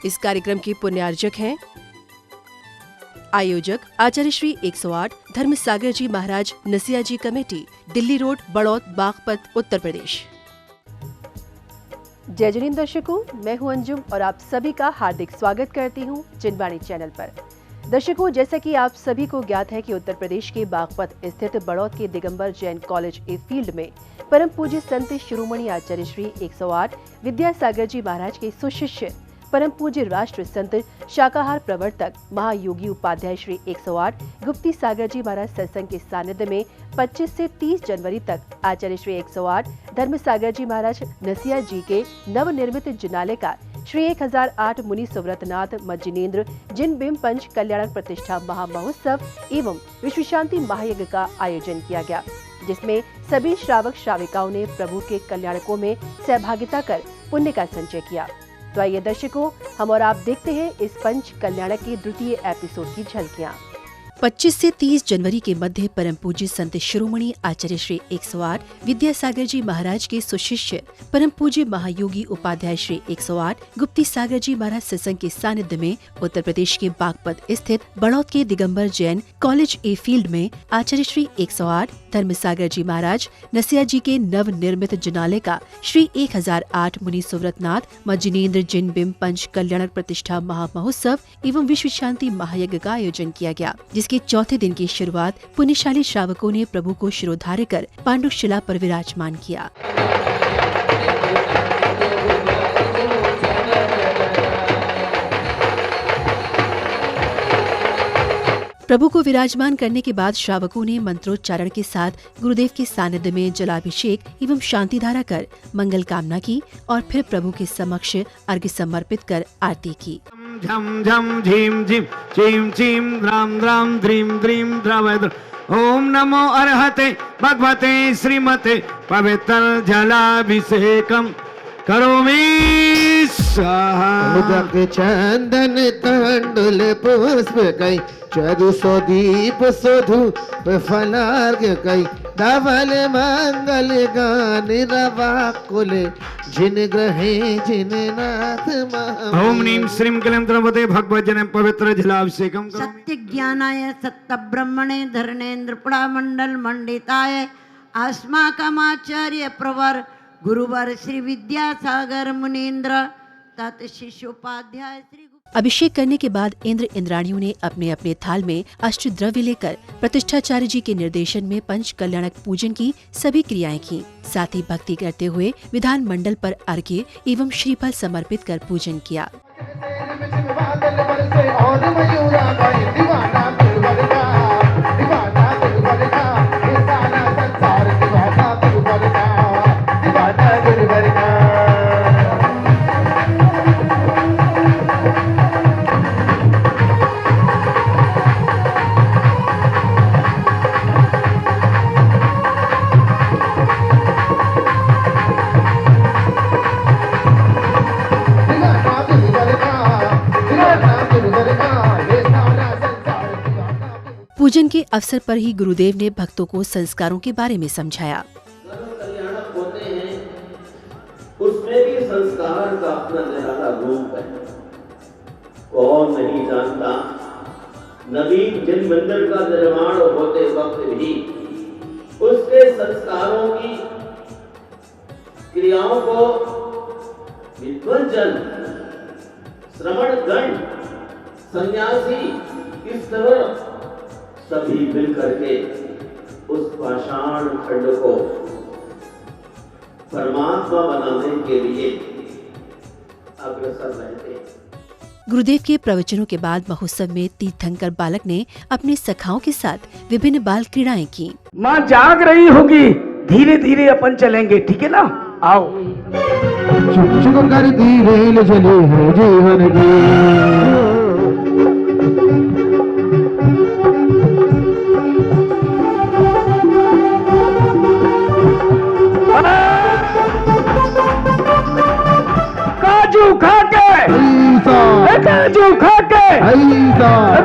इस कार्यक्रम के पुण्यार्जक हैं आयोजक आचार्य श्री 108 धर्म सागर जी महाराज नसिया जी कमेटी, दिल्ली रोड, बड़ौत, बागपत, उत्तर प्रदेश। जय जनीन दर्शकों, मैं हूं अंजुम और आप सभी का हार्दिक स्वागत करती हूं जिनवाणी चैनल पर। दर्शकों, जैसा कि आप सभी को ज्ञात है कि उत्तर प्रदेश के बागपत स्थित बड़ौत के Digambar Jain college a field में परम पूज्य संत शिरोमणि आचार्य श्री 108 विद्यासागर जी महाराज के सुशिष्य परम पूज्य राष्ट्र संत शाकाहार प्रवर्तक महायोगी उपाध्याय श्री 108 गुप्ती सागर जी महाराज सत्संग के सानिध्य में 25 से 30 जनवरी तक आचार्य श्री 108 धर्म सागर जी महाराज नसिया जी के नवनिर्मित जिनालय का श्री 1008 मुनि सुव्रतनाथ मज्जिनेन्द्र जिन बिंब पंच कल्याणक प्रतिष्ठा महामहोत्सव एवं विश्व शांति महायज्ञ का आयोजन किया गया, जिसमें सभी श्रावक श्राविकाओं ने प्रभु के कल्याणकों में सहभागिता कर पुण्य का संचय किया। तो आइए दर्शकों, हम और आप देखते हैं इस पंच कल्याणक के द्वितीय एपिसोड की झलकियाँ। 25 से 30 जनवरी के मध्य परम पूज्य संत शिरोमणि आचार्य श्री 108 विद्यासागर जी महाराज के सुशिष्य परम पूज्य महायोगी उपाध्याय श्री 108 गुप्ती सागर जी महाराज सत्संग के सानिध्य में उत्तर प्रदेश के बागपत स्थित बड़ौत के Digambar Jain college a field में आचार्य श्री 108 धर्म सागर जी महाराज नसिया जी के नव निर्मित जिनालय का श्री 1008 मुनि सुव्रतनाथ मज्जिनेन्द्र जिन बिंब पंच कल्याणक प्रतिष्ठा महामहोत्सव एवं विश्व शांति महायज्ञ का आयोजन किया गया, जिसके चौथे दिन की शुरुआत पुण्यशाली श्रावकों ने प्रभु को शिरोधार्य कर पांडुक शिला पर विराजमान किया। प्रभु को विराजमान करने के बाद श्रावकों ने मंत्रोच्चारण के साथ गुरुदेव के सानिध्य में जलाभिषेक एवं शांति धारा कर मंगल कामना की और फिर प्रभु के समक्ष अर्घ्य समर्पित कर आरती की। झम झम झीम झीम चीम चीम द्राम द्राम द्रीम द्रीम द्रावद्र ओम नमो अर्हते भगवते श्रीमते पवित्र जलाभिषेकम करोमि स्वाहा। उदक चंदन तंडुल पुष्प कई चरुसो दीप सोधु फलार्घ कई धवल मंगल गान रवाकुले जिन ग्रहे जिन नाथ ओम नीम श्रीम क्लीं द्रवते भगवत जन पवित्र जलाभिषेकम सत्य ज्ञानाय सत्य ब्रह्मणे धरणेन्द्र पुड़ा मंडल मंडिताय अस्माकमाचार्य प्रवर गुरुवर श्री विद्यासागर मुनीन्द्र तत् शिष्योपाध्याय श्री। अभिषेक करने के बाद इंद्र इंद्राणियों ने अपने अपने थाल में अष्टद्रव्य लेकर प्रतिष्ठाचार्य जी के निर्देशन में पंच कल्याणक पूजन की सभी क्रियाएं की। साथ ही भक्ति करते हुए विधान मंडल पर अर्घ्य एवं श्रीफल समर्पित कर पूजन किया। पूजन के अवसर पर ही गुरुदेव ने भक्तों को संस्कारों के बारे में समझाया। कल्याणक होते हैं, उसमें भी संस्कार का अपना निराला रूप है। कौन नहीं जानता, नवीन जिन मंदिर का निर्माण होते वक्त भी उसके संस्कारों की क्रियाओं को विद्वान जन, श्रमण गण, सन्यासी इस तरह सभी मिल करके उस पाषाण खंड को परमात्मा बनाने के लिए अग्रसर रहते हैं। गुरुदेव के प्रवचनों के बाद महोत्सव में तीर्थंकर बालक ने अपने सखाओं के साथ विभिन्न बाल क्रीड़ाएं की। माँ जाग रही होगी, धीरे धीरे अपन चलेंगे, ठीक है ना? आओ। चुप चुप कर धीरे चले हैं जीवन की। काजू खा के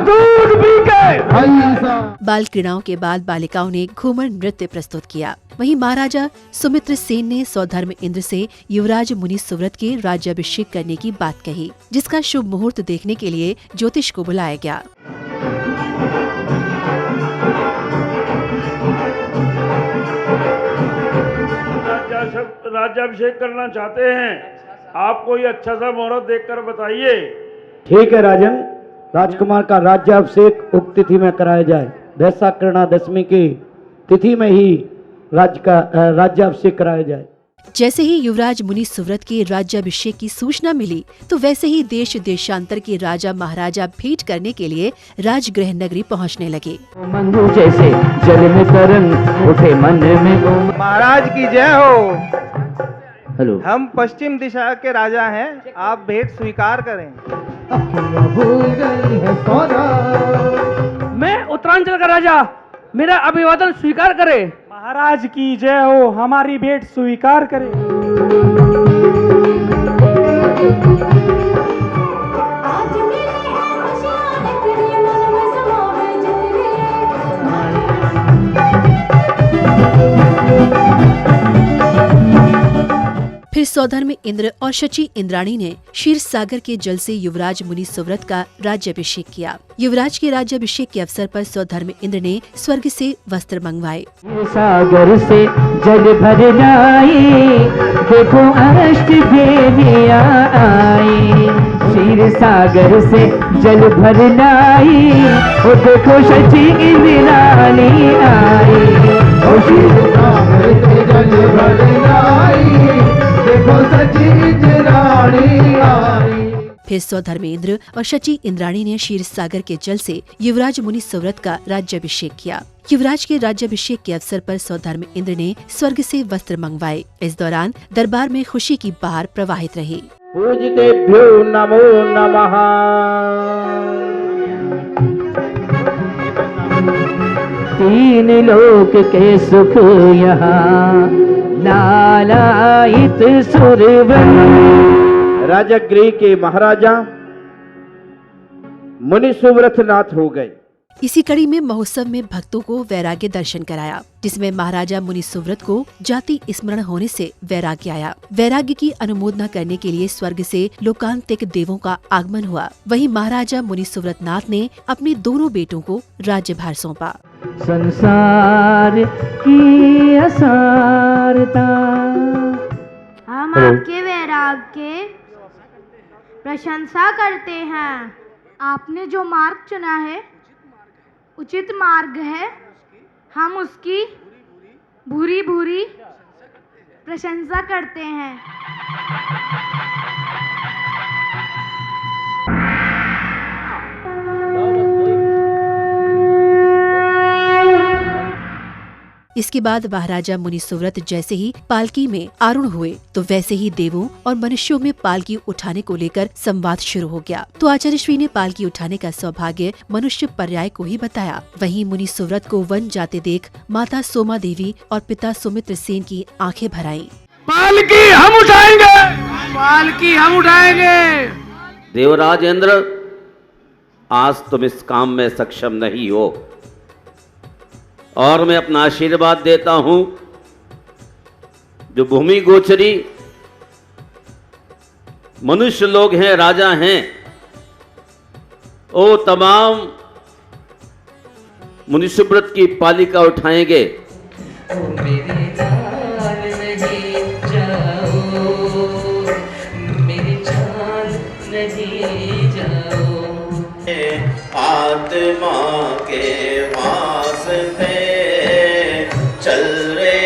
दूध पी के ऐसा बाल क्रीड़ाओं के बाद बालिकाओं ने घूमर नृत्य प्रस्तुत किया। वहीं महाराजा सुमित्र सेन ने सौधर्म इंद्र से युवराज मुनि सुव्रत के राज्याभिषेक करने की बात कही, जिसका शुभ मुहूर्त देखने के लिए ज्योतिष को बुलाया गया। राज्याभिषेक करना चाहते हैं, आप कोई अच्छा सा मुहूर्त देखकर बताइए। ठीक है राजन, राजकुमार का राज्याभिषेक उक्त तिथि में कराया जाए। वैशाखकरणा दशमी की तिथि में ही राज्याभिषेक कराया जाए। जैसे ही युवराज मुनि सुव्रत के राज्याभिषेक की सूचना मिली तो वैसे ही देश देशांतर के राजा महाराजा भेंट करने के लिए राजगृह नगरी पहुंचने लगे। मंगू जैसे जल में तरन उठे मन में महाराज की जय हो। हेलो, हम पश्चिम दिशा के राजा हैं, आप भेंट स्वीकार करें। भूल गई है सौदा। मैं उत्तरांचल का राजा, मेरा अभिवादन स्वीकार करे। महाराज की जय हो, हमारी भेंट स्वीकार करें। फिर सौधर्म इंद्र और शची इंद्राणी ने क्षीर सागर के जल से युवराज मुनि सुव्रत का राज्याभिषेक किया। युवराज के राज्याभिषेक के अवसर पर सौधर्म इंद्र ने स्वर्ग से वस्त्र मंगवाए। सागर से जल भर लाई, देखो अष्ट देवियां आई। क्षीर सागर से जल भर लाई, ओ देखो शची इंद्राणी आई। ओ क्षीर सागर से जल भर लाई, देखो शची इंद्राणी आई। फिर सौधर्मेंद्र और शची इंद्राणी ने क्षीर सागर के जल से युवराज मुनि सुव्रत का राज्याभिषेक किया। युवराज के राज्याभिषेक के अवसर पर सौधर्म इंद्र ने स्वर्ग से वस्त्र मंगवाए। इस दौरान दरबार में खुशी की बहार प्रवाहित रही। पूजितेभ्यो नमो नमः। तीन लोक के सुख यहाँ लालायित सुरवन। राजगृह के महाराजा मुनि सुव्रत नाथ हो गए। इसी कड़ी में महोत्सव में भक्तों को वैराग्य दर्शन कराया, जिसमें महाराजा मुनि सुव्रत को जाति स्मरण होने से वैराग्य आया। वैराग्य की अनुमोदना करने के लिए स्वर्ग से लोकांतिक देवों का आगमन हुआ। वहीं महाराजा मुनि सुव्रत नाथ ने अपने दोनों बेटों को राज्यभार सौंपा। संसार की असारता। हम आपके वैराग्य के प्रशंसा करते हैं। आपने जो मार्ग चुना है उचित मार्ग है। हम उसकी भूरी भूरी प्रशंसा करते हैं। इसके बाद महाराजा मुनि सुव्रत जैसे ही पालकी में आरूढ़ हुए तो वैसे ही देवों और मनुष्यों में पालकी उठाने को लेकर संवाद शुरू हो गया। तो आचार्य श्री ने पालकी उठाने का सौभाग्य मनुष्य पर्याय को ही बताया। वहीं मुनि सुव्रत को वन जाते देख माता सोमा देवी और पिता सुमित्र सेन की आंखें भर आईं। पालकी हम उठाएंगे, पालकी हम उठाएंगे। देवराज इंद्र, आज तुम इस काम में सक्षम नहीं हो और मैं अपना आशीर्वाद देता हूं। जो भूमि गोचरी मनुष्य लोग हैं, राजा हैं, वो तमाम मुनि सुव्रत की पालिका उठाएंगे। आत्मा के वास्ते चल रे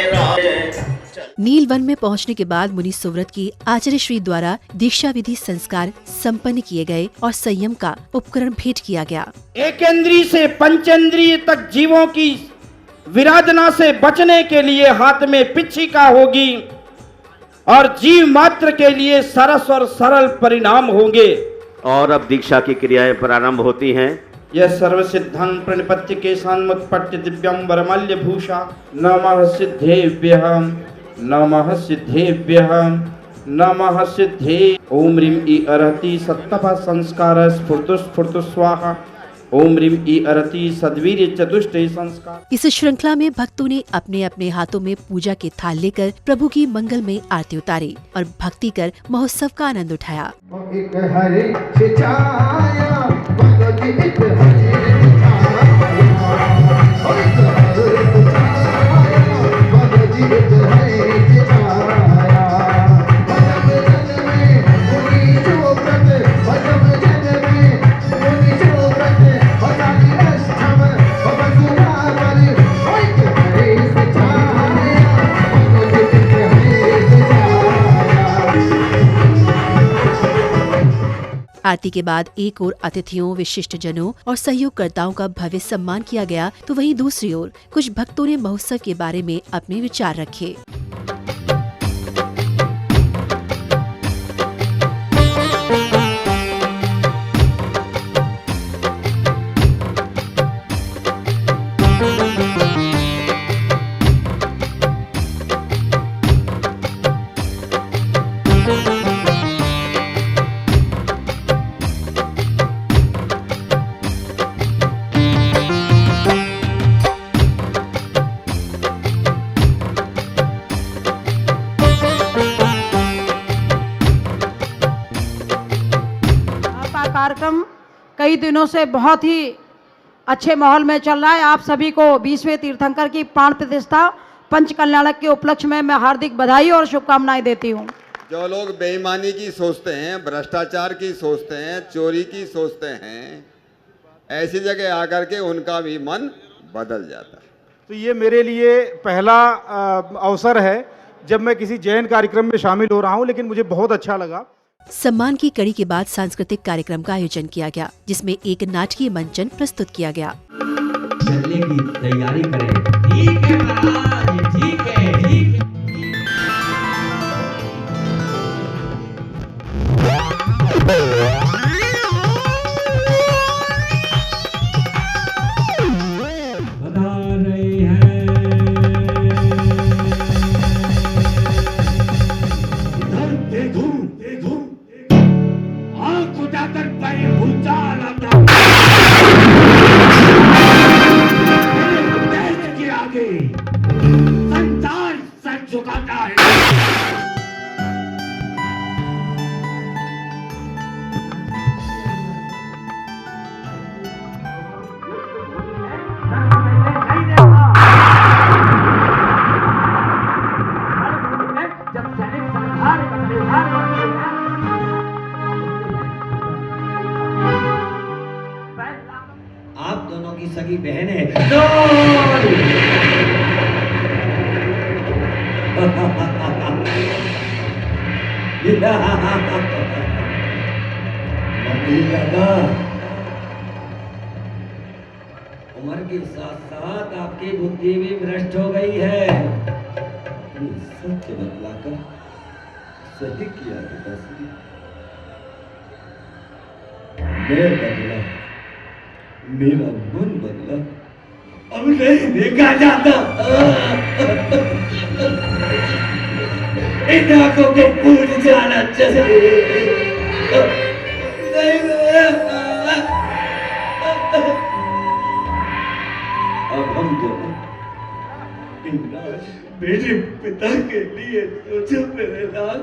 नील वन में पहुंचने के बाद मुनि सुव्रत की आचार्य श्री द्वारा दीक्षा विधि संस्कार संपन्न किए गए और संयम का उपकरण भेंट किया गया। एकेंद्रीय से पंचेंद्रीय तक जीवों की विराधना से बचने के लिए हाथ में पिच्छिका होगी और जीव मात्र के लिए सरस और सरल परिणाम होंगे। और अब दीक्षा की क्रियाएं प्रारंभ होती हैं। यह सर्व सिद्धांत प्रणिपत्य के सन्मुत्पत्ति दिव्यम वरमल्य भूषा। नमः सिद्धेभ्यः नमः सिद्धेभ्यः नमः सिद्धे। ओम ह्रीं ई अर्हति सत्तपः संस्कार स्फुर्तु स्फुर्तु स्वाहा। ओम ह्रीम ई अरति सद्वीर चतुष्टय संस्कार। इस श्रृंखला में भक्तों ने अपने अपने हाथों में पूजा के थाल लेकर प्रभु की मंगलमय आरती उतारी और भक्ति कर महोत्सव का आनंद उठाया। एक हरे छिछाया भगवती एक हरे आरती के बाद एक ओर अतिथियों, विशिष्ट जनों और सहयोगकर्ताओं का भव्य सम्मान किया गया तो वहीं दूसरी ओर कुछ भक्तों ने महोत्सव के बारे में अपने विचार रखे। कार्यक्रम कई दिनों से बहुत ही अच्छे माहौल में चल रहा है। आप सभी को 20वें तीर्थंकर की प्राण प्रतिष्ठा पंच कल्याणक के उपलक्ष्य में मैं हार्दिक बधाई और शुभकामनाएं देती हूं। जो लोग बेईमानी की सोचते हैं, भ्रष्टाचार की सोचते हैं, चोरी की सोचते हैं, ऐसी जगह आकर के उनका भी मन बदल जाता है। तो ये मेरे लिए पहला अवसर है जब मैं किसी जैन कार्यक्रम में शामिल हो रहा हूँ, लेकिन मुझे बहुत अच्छा लगा। सम्मान की कड़ी के बाद सांस्कृतिक कार्यक्रम का आयोजन किया गया, जिसमें एक नाटकीय मंचन प्रस्तुत किया गया। चलने की तैयारी करें। ठीक है महाराज, ठीक है, ठीक है। बता रहे हैं देखो देखो आंख उठाकर पैर ऊंचा लाता देश के आगे संसार सर झुकाता है। आप दोनों की सगी बहन है। उम्र के साथ साथ आपकी बुद्धि भी भ्रष्ट हो गई है। सत्य बतलाकर सही किया पिताश्री। मैं बदला, मेरा मन बदला, अब नहीं देखा जाता। इन आंखों को फूट जाना चाहिए। अब हम दोनों मेरे पिता के लिए सोचो मेरे लाल।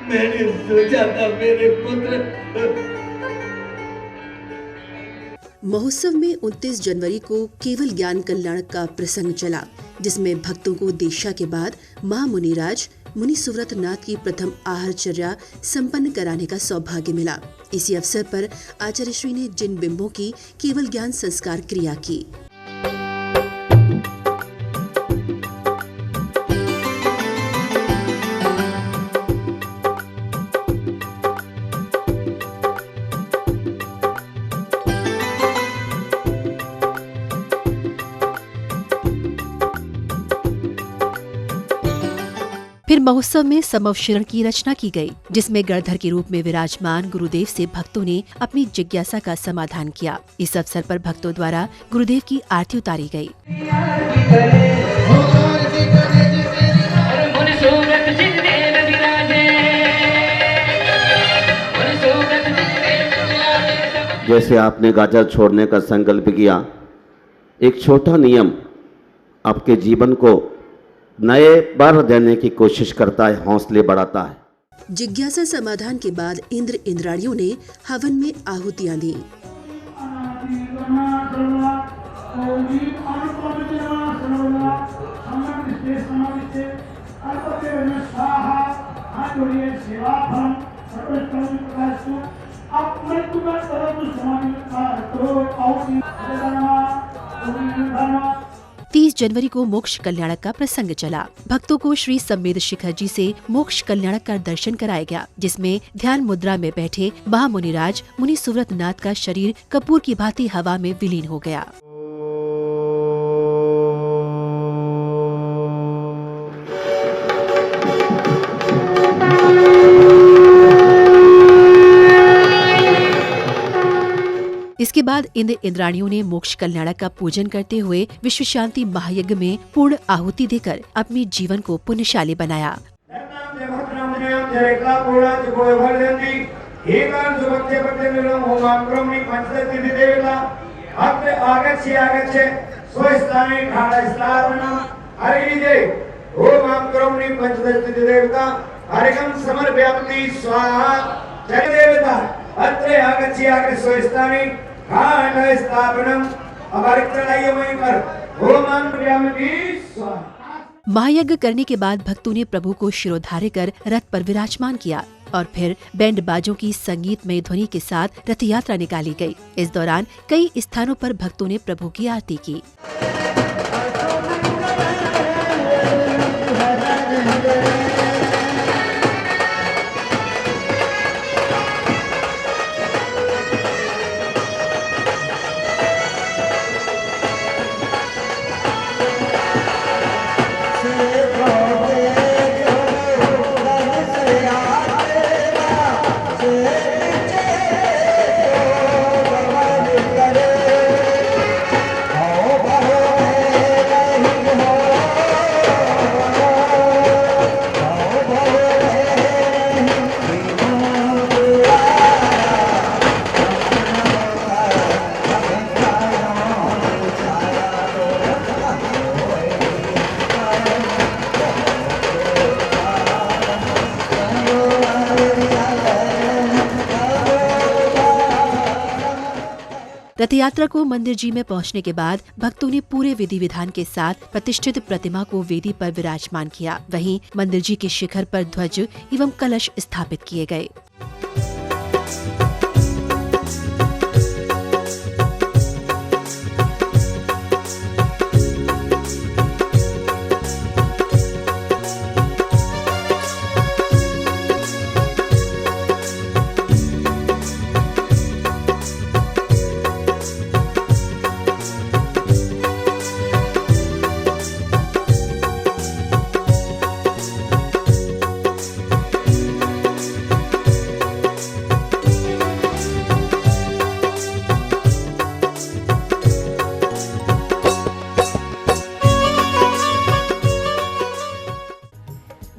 मैंने सोचा था मेरे पुत्र। महोत्सव में 29 जनवरी को केवल ज्ञान कल्याण का प्रसंग चला, जिसमें भक्तों को दीक्षा के बाद मां मुनिराज मुनि सुव्रत नाथ की प्रथम आहारचर्या संपन्न कराने का सौभाग्य मिला। इसी अवसर पर आचार्य श्री ने जिन बिंबों की केवल ज्ञान संस्कार क्रिया की। फिर महोत्सव में समवशरण की रचना की गई, जिसमें गणधर के रूप में विराजमान गुरुदेव से भक्तों ने अपनी जिज्ञासा का समाधान किया। इस अवसर पर भक्तों द्वारा गुरुदेव की आरती उतारी गई। जैसे आपने गाजर छोड़ने का संकल्प किया, एक छोटा नियम आपके जीवन को नए बल देने की कोशिश करता है, हौसले बढ़ाता है। जिज्ञासा समाधान के बाद इंद्र इंद्राणियों ने हवन में आहुतियां दी। तीस जनवरी को मोक्ष कल्याणक का प्रसंग चला। भक्तों को श्री संवेद शिखर जी से मोक्ष कल्याणक का दर्शन कराया गया, जिसमें ध्यान मुद्रा में बैठे महामुनिराज मुनि सुव्रत नाथ का शरीर कपूर की भांति हवा में विलीन हो गया। इसके बाद इंद्र इंद्राणियों ने मोक्ष कल्याणक का पूजन करते हुए विश्व शांति महायज्ञ में पूर्ण आहुति देकर अपने जीवन को पुण्यशाली बनाया। महायज्ञ करने के बाद भक्तों ने प्रभु को शिरोधार्य कर रथ पर विराजमान किया और फिर बैंड बाजों की संगीतमय ध्वनि के साथ रथ यात्रा निकाली गई। इस दौरान कई स्थानों पर भक्तों ने प्रभु की आरती की। रथ यात्रा को मंदिर जी में पहुंचने के बाद भक्तों ने पूरे विधि विधान के साथ प्रतिष्ठित प्रतिमा को वेदी पर विराजमान किया। वहीं मंदिर जी के शिखर पर ध्वज एवं कलश स्थापित किए गए।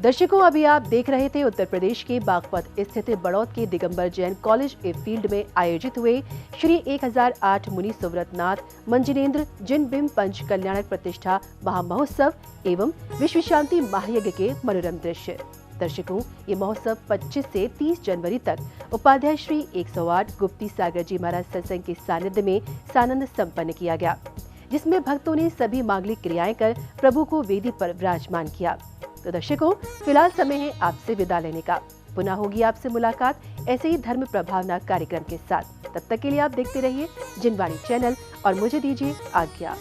दर्शकों, अभी आप देख रहे थे उत्तर प्रदेश के बागपत स्थित बड़ौद के Digambar Jain college a field में आयोजित हुए श्री 1008 मुनि सुव्रत नाथ मंजिनेन्द्र जिन बिंब पंच कल्याणक प्रतिष्ठा महामहोत्सव एवं विश्व शांति महायज्ञ के मनोरम दृश्य। दर्शकों, ये महोत्सव 25 से 30 जनवरी तक उपाध्याय श्री 108 गुप्ती सागर जी महाराज सत्संग के सानिध्य में सानंद संपन्न किया गया, जिसमें भक्तों ने सभी मांगलिक क्रियाएं कर प्रभु को वेदी पर विराजमान किया। तो दर्शकों, फिलहाल समय है आपसे विदा लेने का। पुनः होगी आपसे मुलाकात ऐसे ही धर्म प्रभावना कार्यक्रम के साथ। तब तक के लिए आप देखते रहिए जिनवाणी चैनल और मुझे दीजिए आज्ञा।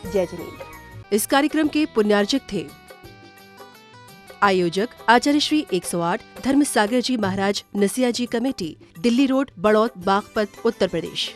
जय जिनेन्द्र। इस कार्यक्रम के पुण्यार्जक थे आयोजक आचार्य श्री 108 धर्म सागर जी महाराज नसिया जी कमेटी, दिल्ली रोड, बड़ौद, बागपत, उत्तर प्रदेश।